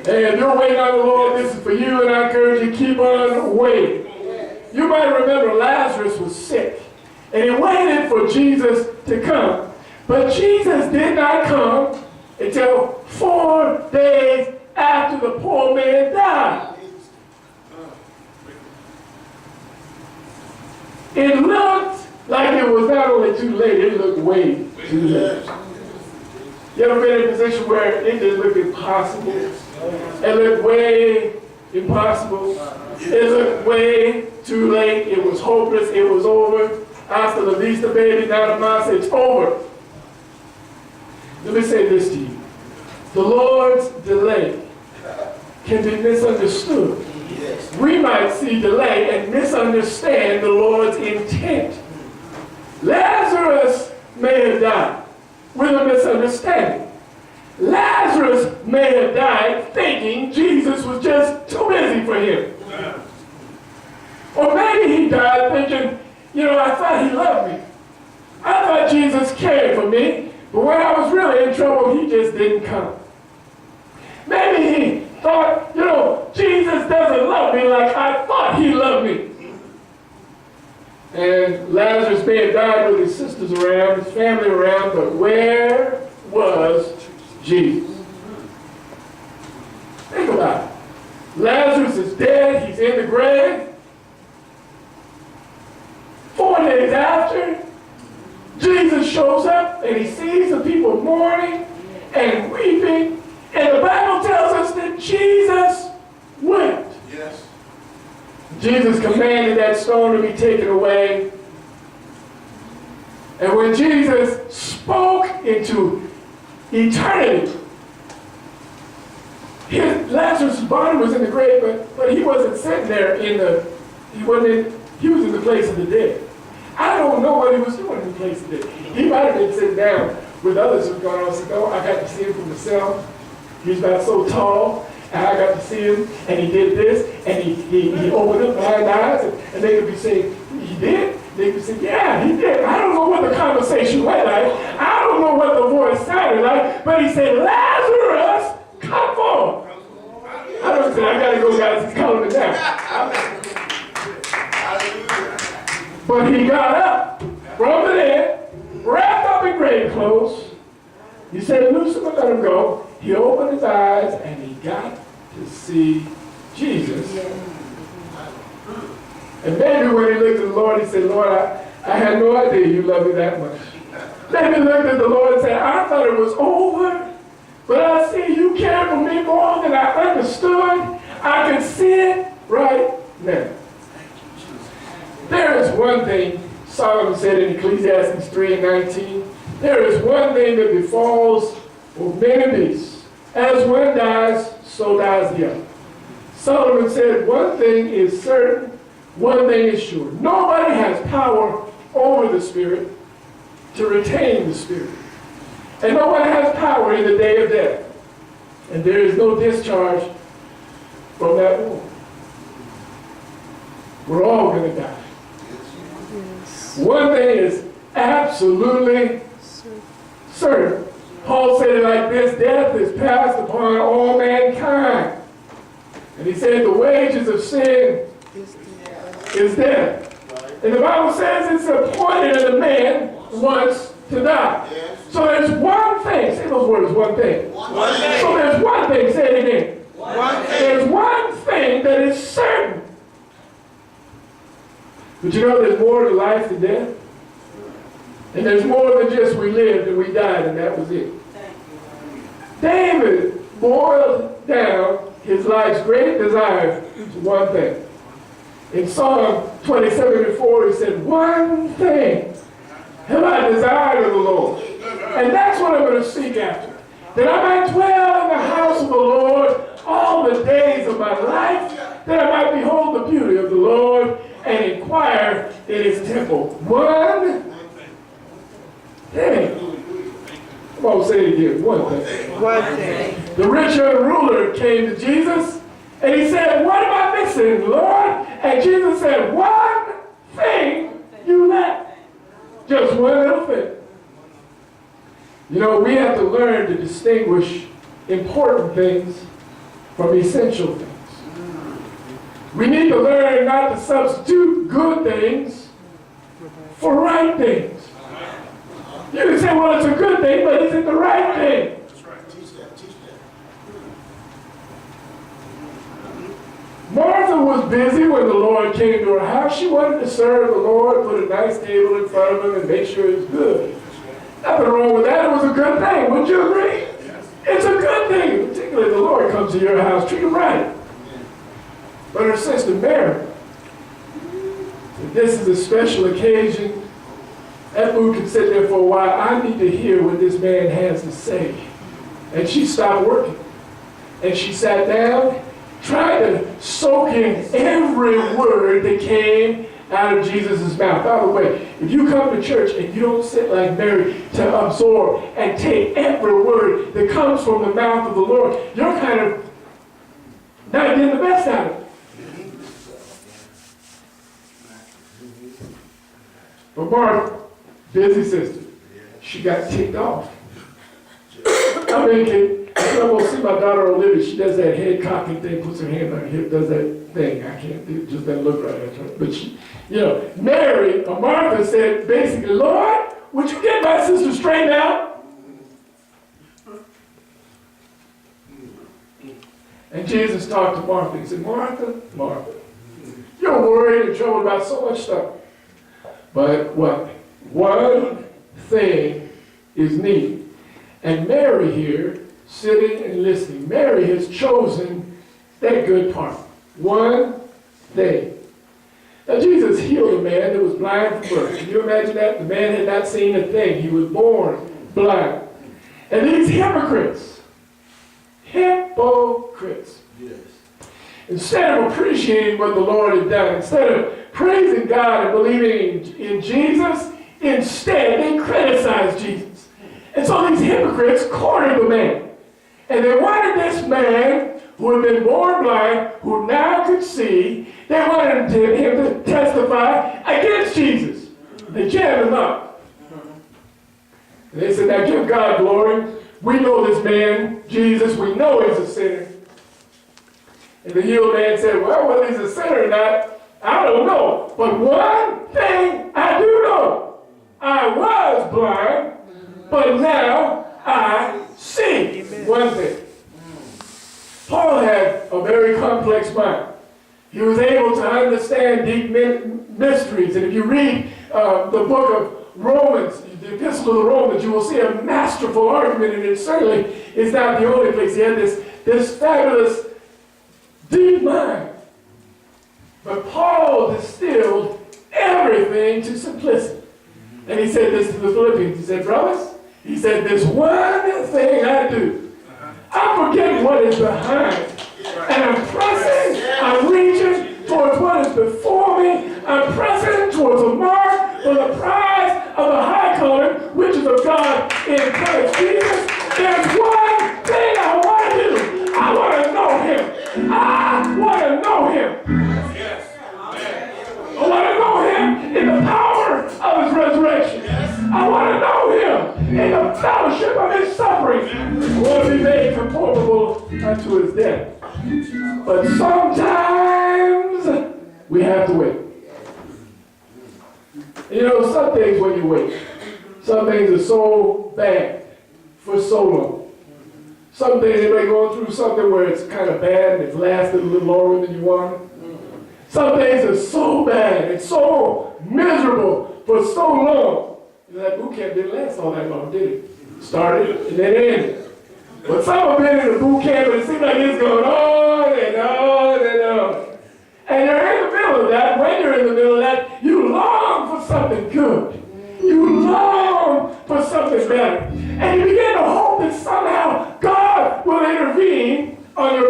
And if you're waiting on the Lord, this is for you, and I encourage you, keep on waiting. You might remember Lazarus was sick, and he waited for Jesus to come. But Jesus did not come until 4 days after the poor man died. It looked like it was not only too late, it looked way too late. You ever been in a position where it just looked impossible? It looked way impossible. It looked way too late. It was hopeless. It was over. Hasta la vista, baby. Now the man it's over. Let me say this to you. The Lord's delay can be misunderstood. We might see delay and misunderstand the Lord's intent. Lazarus may have died with a misunderstanding. Lazarus may have died thinking Jesus was just too busy for him. Or maybe he died thinking, I thought he loved me. I thought Jesus cared for me, but when I was really in trouble, he just didn't come. Maybe he thought, Jesus doesn't love me like I thought he loved me. And Lazarus may have died with his sisters around, his family around, but where was Jesus? Think about it. Lazarus is dead. He's in the grave. 4 days after, Jesus shows up and he sees the people mourning and weeping. And the Bible tells us that Jesus wept. Yes. Jesus commanded that stone to be taken away. And when Jesus spoke into eternity, Lazarus' body was in the grave, but he wasn't sitting there he was in the place of the dead. I don't know what he was doing in the place of the dead. He might have been sitting down with others who've gone on and said, I got to see him for myself. He's about so tall, and I got to see him, and he did this, and he opened up blind eyes, and they could be saying, he did? They could say, yeah, he did. I don't know what the conversation went like. I don't know what the voice sounded like, but he said, Lazarus, come forth. I don't say, I got to go, guys, he's calling it down. But he got up from the dead, wrapped up in grave clothes. He said, Lucifer, let him go. He opened his eyes and he got to see Jesus. And maybe when he looked at the Lord, he said, Lord, I had no idea you loved me that much. Maybe he looked at the Lord and said, I thought it was over, but I see you care for me more than I understood. I can see it right now. There is one thing Solomon said in Ecclesiastes 3:19. There is one thing that befalls many beasts. As one dies, so dies the other. Solomon said, one thing is certain, one thing is sure. Nobody has power over the Spirit to retain the Spirit. And no one has power in the day of death. And there is no discharge from that womb. We're all going to die. One thing is absolutely certain. Paul said it like this, death is passed upon all mankind. And he said the wages of sin is death. And the Bible says it's appointed of the man once to die. So there's one thing, say those words, one thing. So there's one thing, say it again. There's one thing that is certain. But there's more to life than death. And there's more than just we lived and we died and that was it. David boiled down his life's great desire to one thing. In Psalm 27:4, he said, one thing have I desired of the Lord. And that's what I'm going to seek after. That I might dwell in the house of the Lord all the days of my life, that I might behold the beauty of the Lord and inquire in his temple. One thing. Come on, say it again. One thing. One thing. The rich young ruler came to Jesus and he said, what am I missing, Lord? And Jesus said, one thing you lack. Just one little thing. We have to learn to distinguish important things from essential things. We need to learn not to substitute good things for right things. You can say, well, it's a good thing, but is it the right thing? That's right. Teach that. Teach that. Martha was busy when the Lord came to her house. She wanted to serve the Lord, put a nice table in front of him, and make sure it was good. Nothing wrong with that. It was a good thing. Wouldn't you agree? Yes. It's a good thing. Particularly if the Lord comes to your house, treat him right. But her sister Mary, this is a special occasion. That food can sit there for a while. I need to hear what this man has to say. And she stopped working. And she sat down, tried to soak in every word that came out of Jesus' mouth. By the way, if you come to church and you don't sit like Mary to absorb and take every word that comes from the mouth of the Lord, you're kind of not getting the best out of it. But Martha, busy sister, she got ticked off. I mean, I'm going to see my daughter Olivia, she does that head cocking thing, puts her hand on her hip, does that thing. I can't do it, just doesn't look right. But she, Mary, or Martha said basically, Lord, would you get my sister straightened out? And Jesus talked to Martha. He said, Martha, Martha, you're worried and troubled about so much stuff. But what? One thing is needed. And Mary here, sitting and listening, Mary has chosen that good part. One thing. Now Jesus healed a man that was blind from birth. Can you imagine that? The man had not seen a thing. He was born blind. And these hypocrites, Yes. instead of appreciating what the Lord had done, instead of praising God and believing in Jesus, instead they criticized Jesus. And so these hypocrites cornered the man. And they wanted this man who had been born blind, who now could see, they wanted him to testify against Jesus. They jammed him up. And they said, now give God glory. We know this man, Jesus, we know he's a sinner. And the healed man said, well, whether he's a sinner or not, I don't know. But one thing I do know. I was blind, but now I see. One thing. Paul had a very complex mind. He was able to understand deep mysteries. And if you read the book of Romans, the Epistle of the Romans, you will see a masterful argument, and it certainly is not the only place. He had this fabulous deep mind. But Paul distilled everything to simplicity. And he said this to the Philippians. He said, brothers, he said, there's one thing I do. I'm forgetting what is behind. And I'm pressing, I'm reaching towards what is before me. I'm pressing towards a mark for the prize of the high calling, which is of God in Christ Jesus. There's one thing I want to do. I want to know him. I want to know him. I want to know him in the power of his resurrection. I want to know him in the fellowship of his suffering. I want to be made conformable unto his death. But sometimes we have to wait. Some things when you wait, some things are so bad for so long. Some things you may go through something where it's kind of bad and it's lasted a little longer than you wanted. Some things are so bad and so miserable for so long. That boot camp didn't last all that long, did it? Started and then ended. But some have been in the boot camp and it seems like it's going on and on and on. And you're in the middle of that. When you're in the middle of that, you long for something good. You long for something better. And you begin to hope that somehow God will intervene on your